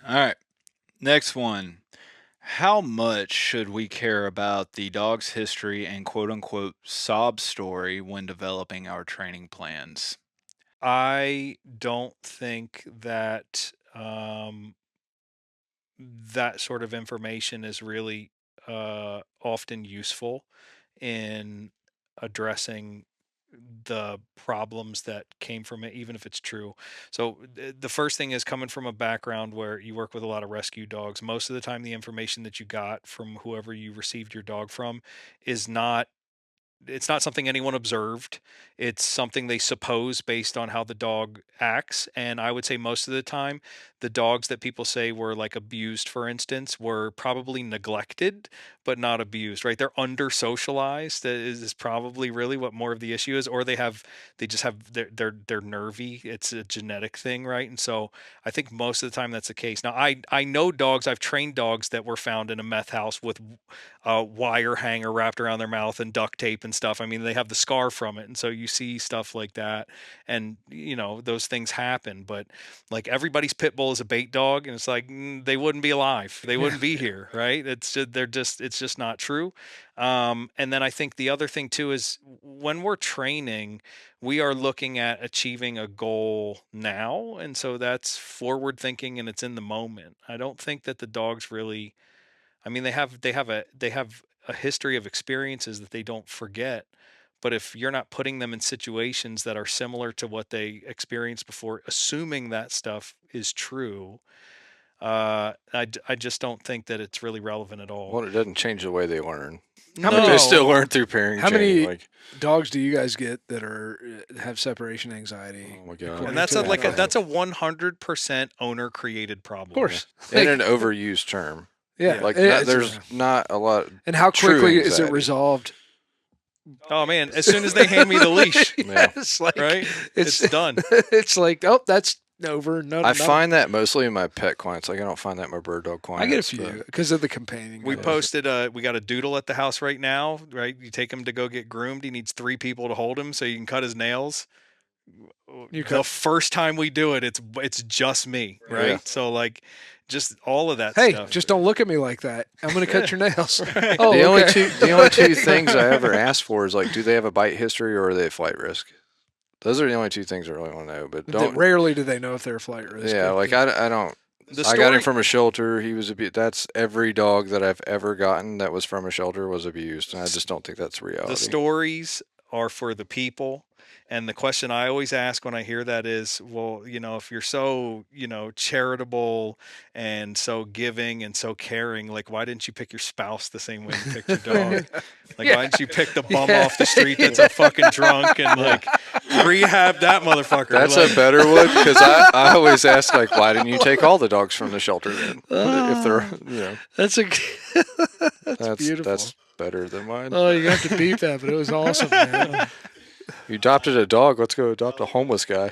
All right. Next one. How much should we care about the dog's history and quote unquote sob story when developing our training plans? I don't think that that sort of information is really often useful in addressing the problems that came from it, even if it's true. So, the first thing is coming from a background where you work with a lot of rescue dogs. Most of the time, the information that you got from whoever you received your dog from is not it's not something anyone observed. It's something they suppose based on how the dog acts. And I would say most of the time, the dogs that people say were like abused, for instance, were probably neglected, but not abused, right? They're under socialized. That is probably really what more of the issue is. Or they just have, they're nervy. It's a genetic thing, right? And so I think most of the time that's the case. Now, I know dogs, I've trained dogs that were found in a meth house with a wire hanger wrapped around their mouth and duct tape and stuff. I mean, they have the scar from it. And so you see stuff like that. And, those things happen. But like everybody's pit bull is a bait dog. And it's like, they wouldn't be alive. They Yeah. wouldn't be here. Right. It's just not true. And then I think the other thing too is when we're training, we are looking at achieving a goal now. And so that's forward thinking and it's in the moment. I don't think that the dogs really, I mean, they have a history of experiences that they don't forget. But if you're not putting them in situations that are similar to what they experienced before, assuming that stuff is true, I just don't think that it's really relevant at all. Well, it doesn't change the way they learn. How Like they many still No, learn through pairing how training. many Like, dogs do you guys get that are have separation anxiety oh my god, and according that's to a that like a dog? that's a 100% owner created Of problem. yeah, course. and Like, an overused term. yeah. Yeah. Like, not, It's, there's not a lot and how true quickly is it anxiety. resolved? Oh man, as soon as they hand me the leash, Yeah, It's like right? it's It's done. it's like, oh, that's over. No, I no. find that mostly in my pet clients. Like, I don't find that in my bird dog I get a clients. But few because of the companion. We yeah, posted we got a doodle at the house right now, right? You take him to go get groomed. He needs three people to hold him so you can cut his nails. You The cut. first time we do it, it's just me, yeah. right? So like just all of that Hey, stuff. just don't look at me like that. I'm going to cut Yeah, your nails. right. Oh, okay. The only two things I ever ask for is like, do they have a bite history or are they at flight risk? Those are the only two things I really want to know. But don't, Rarely do they know if they're a flight risk. yeah, like I don't. The I got him story from a shelter. He was abused. That's every dog that I've ever gotten that was from a shelter was abused, and I just don't think that's the reality. stories are for the people. And the question I always ask when I hear that is, well, if you're so, charitable and so giving and so caring, like, why didn't you pick your spouse the same way you picked your dog? Like, Yeah. why didn't you pick the bum Yeah. off the street that's a fucking drunk and Yeah. like rehab that motherfucker? That's Like, a better one because I always ask like, why didn't you take all the dogs from the shelter then? If they're That's a that's beautiful. that's better than mine. Oh, you have to beat that, but it was awesome, man. You adopted a dog. Let's go adopt a homeless guy.